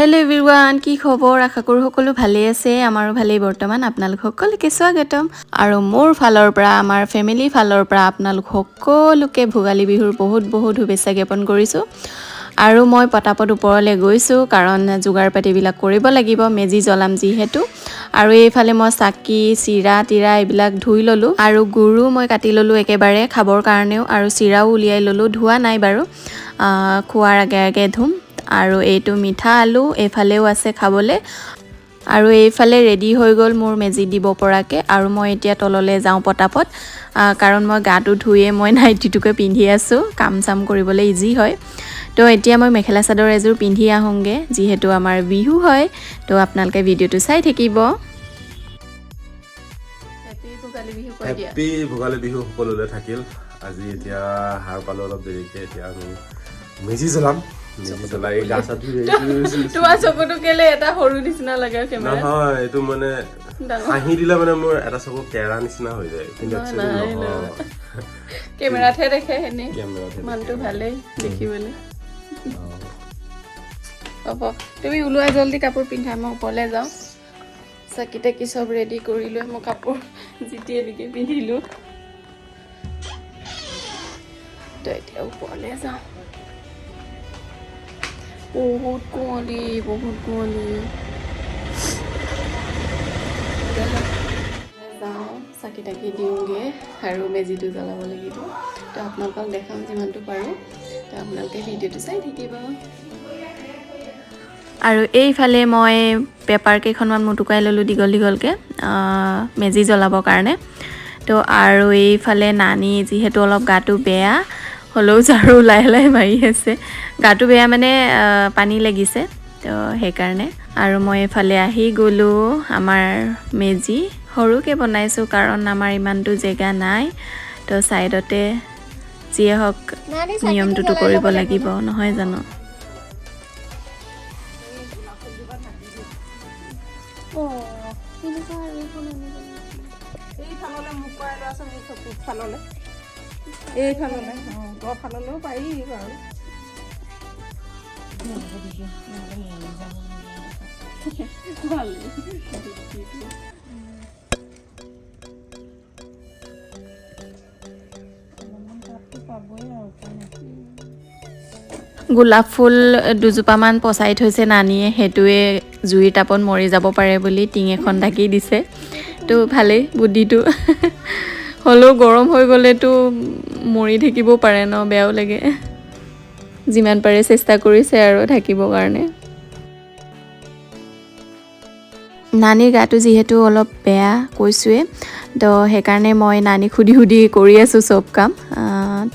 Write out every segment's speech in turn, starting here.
Hello everyone কি খবৰ আশা কৰো সকলো ভালে আছে আমাৰো ভালেই বৰ্তমান আপোনালোক সকলোকে স্বাগতম আৰু মোৰ ফালৰ পৰা আমাৰ ফ্যামিলি ফালৰ পৰা আপোনালোক সকলোকে ভোগালী বিহুৰ বহুত বহুত শুভেচ্ছা জ্ঞাপন কৰিছো আৰু মই পটাপট ওপৰলৈ গৈছো কাৰণ যোগাৰ পাতিবিলাক কৰিব লাগিব মেজি জ্বলাম যিহেতু আৰু এইফালে মই চাকি চিৰা তিৰা এইবিলাক ধুই ললো আৰু গুৰু মই কাটি ললো একেবাৰে খাবৰ কাৰণেও আৰু চিৰাও উলিয়াই ললো ধোৱা নাই বাৰু খোৱাৰ আগে আগে ধুম আৰু এইটো মিঠা আলু এফালেও আছে খাবলে আৰু এইফালে ৰেডি হৈ গল মোৰ মেজি দিব পৰাকে আৰু মই এতিয়া তললৈ যাওঁ পটাপট কাৰণ মই গাটো ধুইয়ে মই নাইটিটোকে পিন্ধি আছো কাম চাম কৰিবলৈ ইজি হয় তো এতিয়া মই মেখেলা চাদৰ এযোৰ পিন্ধি আহোঁগে যিহেতু আমাৰ বিহু হয় তো আপোনালোকে ভিডিওটো চাই থাকিব হেপি ভোগালী বিহু সকলোলৈ থাকিল আজি এতিয়া হার পালো অলপ দেৰিকে এতিয়া আমি মেজি জ্বলাম মেজি জ্বলাই গা চা ধুই তোমাৰ চকুটো কেলে এটা সৰু নিচিনা লাগে কেমেৰা নহয় এইটো মানে হাঁহি দিলে মানে মোৰ এটা চকু কেৰা নিচিনা হৈ যায় কিন্তু কেমেৰাতে দেখে হেনে মনটো ভালেই দেখিবলৈ হ'ব তুমি ওলোৱা জলদি কাপোৰ পিন্ধা মই ওপৰলৈ যাওঁ চাকি টাকি সব ৰেডি কৰিলো মই কাপোৰ জিতি এদিকে পিন্ধিলো তো এতিয়া ওপৰলৈ যাওঁ বহুত কুঁৱলী যাওঁ চাকি টাকি দিওঁগে আৰু মেজিটো জ্বলাব লাগিব তো আপোনালোকক দেখাম যিমানটো পাৰোঁ তো আপোনালোকে ভিডিঅ'টো চাই থাকিব আৰু এইফালে মই পেপাৰ কেইখনমান মুটুকাই ললো দীঘল দীঘলকে মেজি জ্বলাবৰ কাৰণে তো আৰু এইফালে নানি যিহেতু অলপ গাটো বেয়া হলেও জাৰু লাহে লাহে মাৰি আছে গাটো বেয়া মানে পানী লাগিছে তো সেইকাৰণে আৰু মই এফালে আহি গলো আমাৰ মেজি সৰুকে বনাইছো কাৰণ আমাৰ ইমানটো জেগা নাই তো সাইডতে যিয়ে হক নিয়মটো কৰিব লাগিব নহয় জানো এইফাললে তৰ ফাললেও পাৰি বাৰু গোলাপ ফুল দুজোপামান পচাই থৈছে নানিয়ে হেতুৱে জুইৰ তাপত মৰি যাব পাৰে বুলি টিং এখন ঢাকি দিছে তো ভালেই বুদ্ধিটো হলেও গৰম হৈ গলেতো মৰি থাকিব পাৰে ন বেয়াও লাগে যিমান পাৰে চেষ্টা কৰিছে আৰু থাকিবৰ কাৰণে নানিৰ গাটো যিহেতু অলপ বেয়া কৈছোৱে তো সেইকাৰণে মই নানি খুদি কৰি আছো সব কাম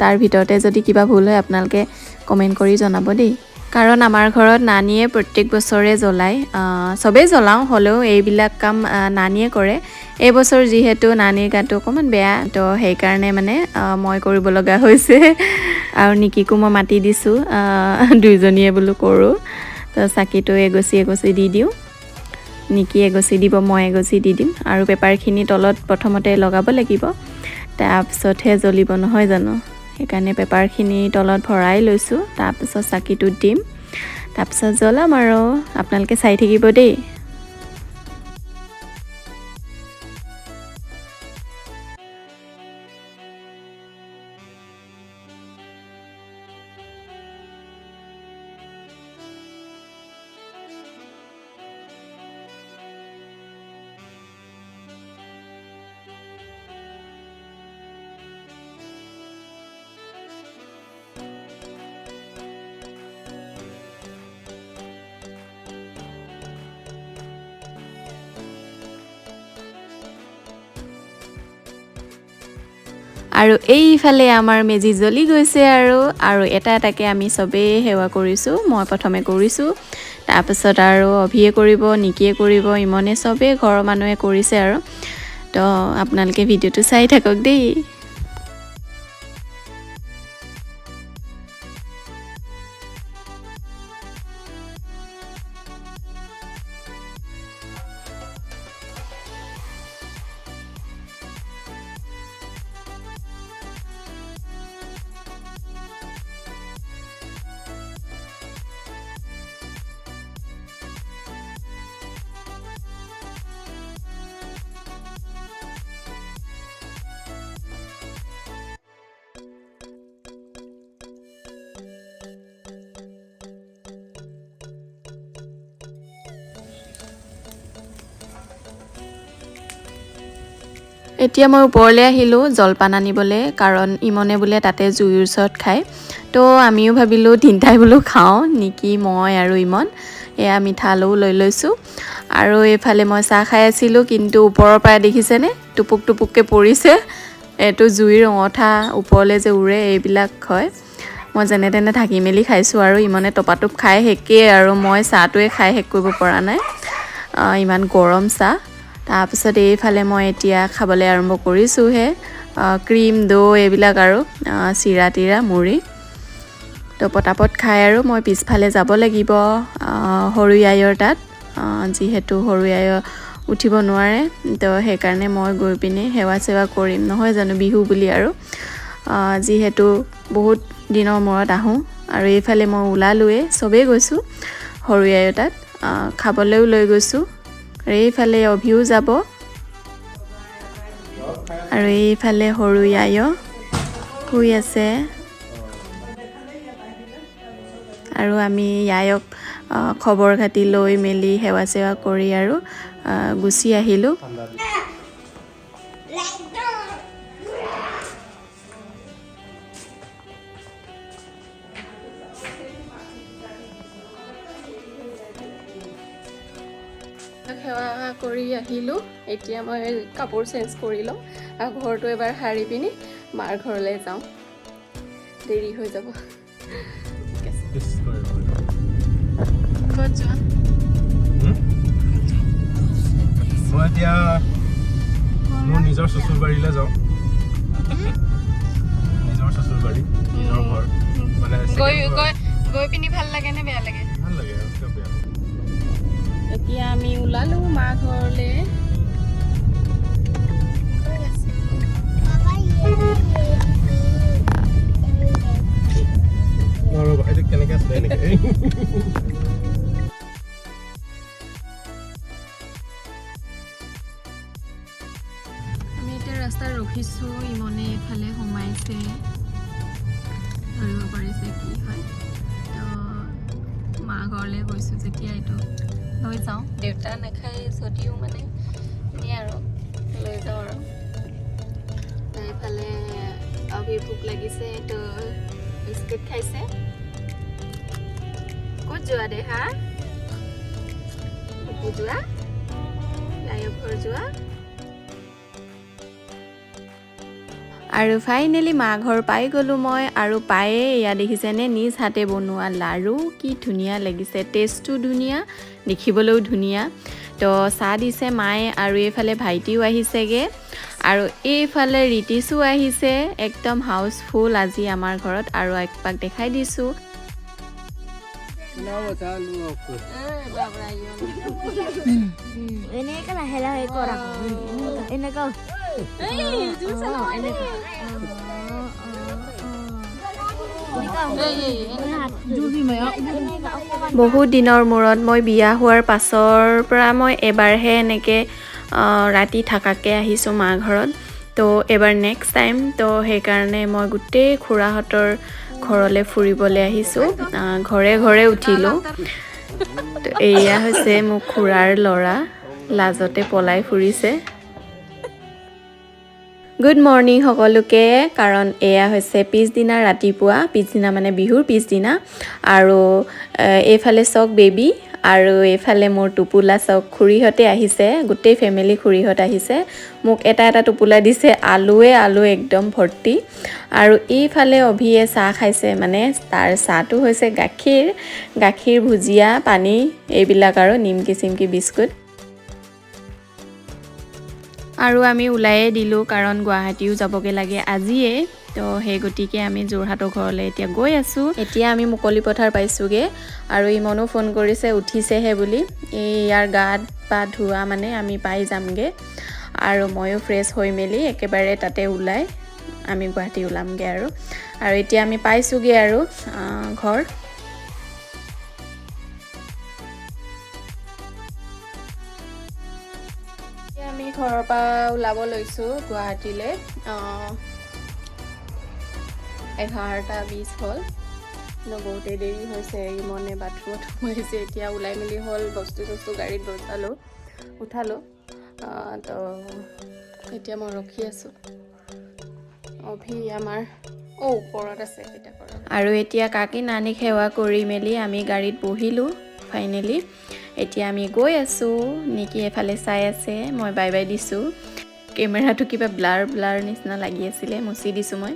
তাৰ ভিতৰতে যদি কিবা ভুল হয় আপোনালোকে কমেন্ট কৰি জনাব দেই কাৰণ আমাৰ ঘৰত নানিয়ে প্ৰত্যেক বছৰে জ্বলাই সবেই জ্বলাও হলেও এইবিলাক কাম নানিয়ে কৰে এই বছৰ যিহেতু নানিৰ গাটো অকমান বেয়া তো সেইকাৰণে মানে মই কৰিব লগা হৈছে আৰু নিকিকো মই মাতি দিছো দুইজনীয়ে বোলো কৰো তো চাকিটো এগছি দি দিও নিকি এগছি দিব মই এগছি দি দিম আৰু পেপাৰখিনি তলত প্ৰথমতে লগাব লাগিব তাৰপিছতহে জ্বলিব নহয় জানো সেইকাৰণে পেপাৰখিনি তলত ভৰাই লৈছো তাৰপিছত চাকিটো দিম তাৰপিছত জ্বলাম আৰু আপোনালোকে চাই থাকিব দেই আৰু এইফালে আমাৰ মেজি জ্বলি গৈছে আৰু এটা এটাকে আমি সবেই সেৱা কৰিছো মই প্ৰথমে কৰিছো তাৰপিছত আৰু অভিয়ে কৰিব নিকিয়ে কৰিব ইমনে সবেই ঘৰৰ মানুহে কৰিছে আৰু তো আপোনালোকে ভিডিওটো চাই থাকক দেই এতিয়া মই ওপৰলৈ আহিলোঁ জলপান আনিবলৈ, কাৰণ ইমনে বোলে তাতে জুইৰ ওচৰত খায়। তো আমিও ভাবিলোঁ তিনিটাই বোলো খাওঁ নেকি, মই আৰু ইমন। এয়া মিঠা আলুও লৈ লৈছোঁ। আৰু এইফালে মই চাহ খাই আছিলোঁ, কিন্তু ওপৰৰ পৰা দেখিছেনে টুপুক টুপুককৈ পৰিছে। এইটো জুইৰ অঙঠা ওপৰলৈ যে উৰে, এইবিলাক হয়। মই যেনে তেনে ঢাকি মেলি খাইছোঁ, আৰু ইমানে টপাটোপ খাই শেষেই, আৰু মই চাহটোৱে খাই শেষ কৰিব পৰা নাই, ইমান গৰম চাহ। তাৰপিছত এইফালে মই এতিয়া খাবলৈ আৰম্ভ কৰিছোঁহে, ক্ৰীম দৈ এইবিলাক আৰু চিৰা তিৰা মুড়ি। তো পটাপট খাই আৰু মই পিছফালে যাব লাগিব সৰু আইৰ তাত, যিহেতু সৰু আই উঠিব নোৱাৰে। তো সেইকাৰণে মই গৈ পিনে সেৱা চেৱা কৰিম, নহয় জানো, বিহু বুলি আৰু যিহেতু বহুত দিনৰ মূৰত আহোঁ। আৰু এইফালে মই ওলালোৱে, চবেই গৈছোঁ সৰু আইৰ তাত, খাবলৈও লৈ গৈছোঁ। আৰু এইফালে অভিও যাব, আৰু এইফালে সৰু আইও শুই আছে। আৰু আমি আইক খবৰ খাতি লৈ মেলি সেৱা চেৱা কৰি আৰু গুচি আহিলোঁ। সেৱা কৰি আহিলোঁ। এতিয়া মই কাপোৰ চেঞ্জ কৰি ল'ম আৰু ঘৰটো এবাৰ সাৰি পিনি মাৰ ঘৰলৈ যাওঁ, দেৰি হৈ যাব। ক'ত যোৱা? মই এতিয়া মোৰ নিজৰ শ্বশুৰবাৰীলৈ যাওঁ। নিজৰ শ্বশুৰবাৰী, নিজৰ ঘৰ, মানে গৈ পিনি ভাল লাগে নে বেয়া লাগে? ভাল লাগে আৰু কিয় বেয়া লাগে। এতিয়া আমি ওলালোঁ মা ঘৰলৈ। কেনেকৈ আছিলে এনেকৈ আমি এতিয়া ৰাস্তাত ৰখিছোঁ, ইমনে এইফালে সোমাইছে, ধৰিব পাৰিছে কি হয়। তো মা ঘৰলৈ গৈছোঁ যেতিয়া এইটো লৈ যাওঁ, দেউতা নাখায় যদিও মানে এনেই আৰু লৈ যাওঁ। আৰু এইফালে অভি ভোক লাগিছে, তো বিস্কুট খাইছে। ক'ত যোৱা দে হা? যোৱা লাইৰ ঘৰ যোৱা। আৰু ফাইনেলি মা ঘৰ পাই গ'লোঁ মই, আৰু পায়ে ইয়াত দেখিছেনে নিজ হাতে বনোৱা লাড়ু, কি ধুনীয়া লাগিছে, টেষ্টটো ধুনীয়া, দেখিবলৈও ধুনীয়া। তো চাহ দিছে মায়ে, আৰু এইফালে ভাইটিও আহিছেগৈ, আৰু এইফালে ৰিতিছো আহিছে। একদম হাউচফুল আজি আমাৰ ঘৰত। আৰু একপাক দেখাই দিছোঁ। এনেকৈ লাহে লাহে কৰা, এনেকৈ বহুত দিনৰ মূৰত, মই বিয়া হোৱাৰ পাছৰ পৰা মই এবাৰহে এনেকৈ ৰাতি থাকাকৈ আহিছোঁ মা ঘৰত। তো এবাৰ নেক্সট টাইম, তো সেইকাৰণে মই গোটেই খুৰাহঁতৰ ঘৰলৈ ফুৰিবলৈ আহিছোঁ। ঘৰে ঘৰে উঠিলোঁ। তো এয়া হৈছে মোক খুৰাৰ ল'ৰা, লাজতে পলাই ফুৰিছে। গুড মৰ্ণিং সকলোকে, কাৰণ এয়া হৈছে পিছদিনা ৰাতিপুৱা, পিছদিনা মানে বিহুৰ পিছদিনা। আৰু এইফালে চাওক বেবী, আৰু এইফালে মোৰ টোপোলা চাওক, খুৰীহঁতে আহিছে, গোটেই ফেমিলি খুৰীহঁত আহিছে। মোক এটা এটা টোপোলা দিছে, আলুৱে আলু একদম ভৰ্তি। আৰু এইফালে অভিয়ে চাহ খাইছে, মানে তাৰ চাহটো হৈছে গাখীৰ ভুজিয়া, পানী এইবিলাক, আৰু নিমকি চিমকি বিস্কুট। আৰু আমি ওলায়ে দিলোঁ, কাৰণ গুৱাহাটীও যাবগৈ লাগে আজিয়ে। তো সেই গতিকে আমি যোৰহাটৰ ঘৰলৈ এতিয়া গৈ আছোঁ। এতিয়া আমি মুকলি পথাৰ পাইছোঁগৈ, আৰু ইমনো ফোন কৰিছে উঠিছেহে বুলি। ইয়াৰ গাত পা ধোৱা মানে আমি পাই যামগৈ, আৰু ময়ো ফ্ৰেছ হৈ মেলি একেবাৰে তাতে ওলাই আমি গুৱাহাটী ওলামগৈ। আৰু এতিয়া আমি পাইছোঁগৈ আৰু ঘৰ। আমি ঘৰৰ পৰা ওলাব লৈছোঁ গুৱাহাটীলৈ। 11:20 হ'ল, বহুতেই দেৰি হৈছে। ইমনে বাথৰুমত সোমাইছে, এতিয়া ওলাই মেলি হ'ল, বস্তু চস্তু গাড়ীত উঠালোঁ। তো এতিয়া মই ৰখি আছোঁ অভি আমাৰ ওপৰত আছে আৰু এতিয়া কাকি নানীক সেৱা কৰি মেলি আমি গাড়ীত বহিলোঁ ফাইনেলি এতিয়া আমি গৈ আছোঁ নিকি এফালে চাই আছে মই বাই বাই দিছোঁ কেমেৰাটো কিবা ব্লাৰ নিচিনা লাগি আছিলে মুচি দিছোঁ মই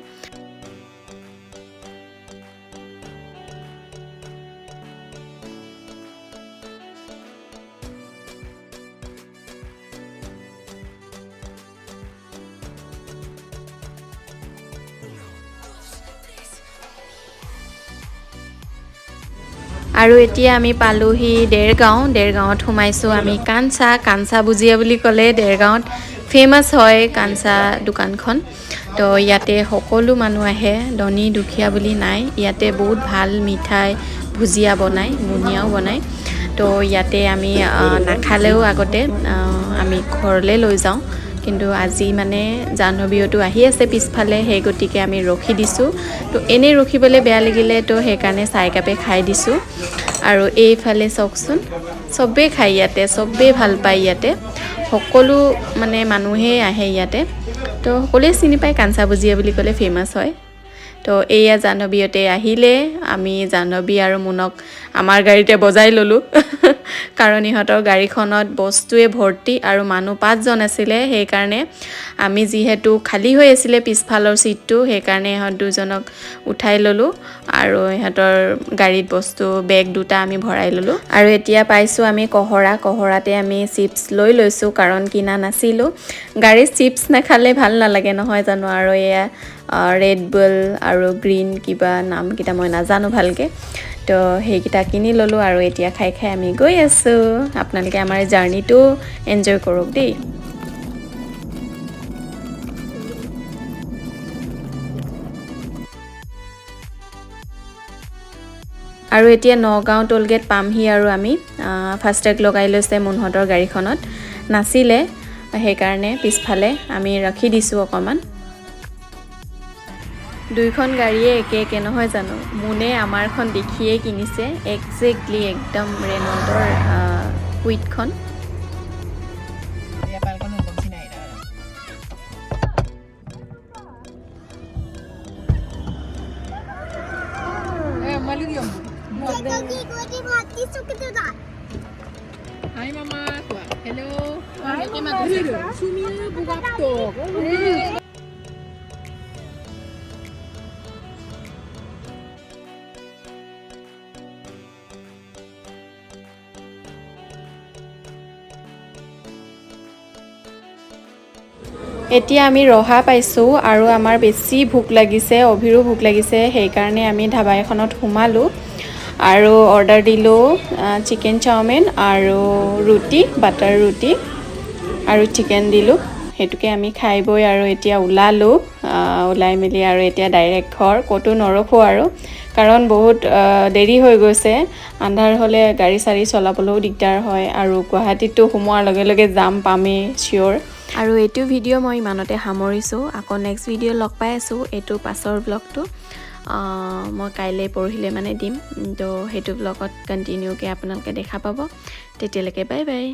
আৰু এতিয়া আমি পালোহি দেৰগাঁৱত সোমাইছোঁ আমি কাঞ্চা ভুজিয়া বুলি ক'লে দেৰগাঁৱত ফেমাছ হয় কাঞ্চা দোকানখন তো ইয়াতে সকলো মানুহ আহে ধনী দুখীয়া বুলি নাই ইয়াতে বহুত ভাল মিঠাই ভুজিয়া বনায় মুনিয়াও বনায় তো ইয়াতে আমি নাখালেও আগতে আমি ঘৰলৈ লৈ যাওঁ কিন্তু আজি মানে জাহ্নৱীতো আহি আছে পিছফালে সেই গতিকে আমি ৰখি দিছোঁ তো এনেই ৰখিবলৈ বেয়া লাগিলে তো সেইকাৰণে চাহ কাপে খাই দিছোঁ আৰু এইফালে চাওকচোন চবেই খায় ইয়াতে চবেই ভাল পায় ইয়াতে সকলো মানে মানুহে আহে ইয়াতে তো সকলোৱে চিনি পায় কাঞ্চা ভুজিয়া বুলি ক'লে ফেমাছ হয় তো এয়া জাহ্নৱীতে আহিলে আমি জাহ্নৱী আৰু মুনক আমাৰ গাড়ীতে বজাই ল'লোঁ কাৰণ ইহঁতৰ গাড়ীখনত বস্তুৱে ভৰ্তি আৰু মানুহ 5 জন আছিলে সেইকাৰণে আমি যিহেতু খালী হৈ আছিলে পিছফালৰ সিটটো সেইকাৰণে ইহঁত দুজনক উঠাই ল'লোঁ আৰু ইহঁতৰ গাড়ীত বস্তু বেগ দুটা আমি ভৰাই ল'লোঁ আৰু এতিয়া পাইছোঁ আমি কহৰাতে আমি চিপছ লৈ লৈছোঁ কাৰণ কিনা নাছিলোঁ গাড়ীত চিপছ নাখালে ভাল নালাগে নহয় জানো আৰু এয়া ৰেড বুল আৰু গ্ৰীণ কিবা নামকেইটা মই নাজানো ভালকৈ তো সেইকেইটা কিনি ল'লোঁ আৰু এতিয়া খাই আমি গৈ আছোঁ আপোনালোকে আমাৰ জাৰ্নিটো এনজয় কৰক দেই আৰু এতিয়া নগাঁও টোলগেট পামহি আৰু আমি ফাষ্টেগ লগাই লৈছে মুনহঁতৰ গাড়ীখনত নাছিলে সেইকাৰণে পিছফালে আমি ৰাখি দিছোঁ অকণমান দুইখন গাড়ীয়ে একে নহয় জানো মুনে আমাৰখন দেখিয়েই কিনিছে একজেক্টলি একদম ৰেনল্টৰ কুইটখন Hai mama, hello. Hello. Sumi buka এতিয়া আমি ৰহা পাইছোঁ আৰু আমাৰ বেছি ভোক লাগিছে অভিৰো ভোক লাগিছে সেইকাৰণে আমি ধাবা এখনত সোমালোঁ আৰু অৰ্ডাৰ দিলোঁ চিকেন চাওমিন আৰু ৰুটি বাটাৰ ৰুটি আৰু চিকেন দিলোঁ সেইটোকে আমি খাই বৈ আৰু এতিয়া ওলাই মেলি আৰু এতিয়া ডাইৰেক্ট ঘৰ ক'তো নৰখোঁ আৰু কাৰণ বহুত দেৰি হৈ গৈছে আন্ধাৰ হ'লে গাড়ী চাৰি চলাবলৈও দিগদাৰ হয় আৰু গুৱাহাটীততো সোমোৱাৰ লগে লগে যাম পামেই চিয়'ৰ আৰু এইটো ভিডিঅ' মই ইমানতে সামৰিছোঁ আকৌ নেক্সট ভিডিঅ' লগ পাই আছোঁ এইটো পাছৰ ব্লগটো মই কাইলৈ পৰহিলৈ মানে দিম তো সেইটো ব্লগত কণ্টিনিউকৈ আপোনালোকে দেখা পাব তেতিয়ালৈকে বাই বাই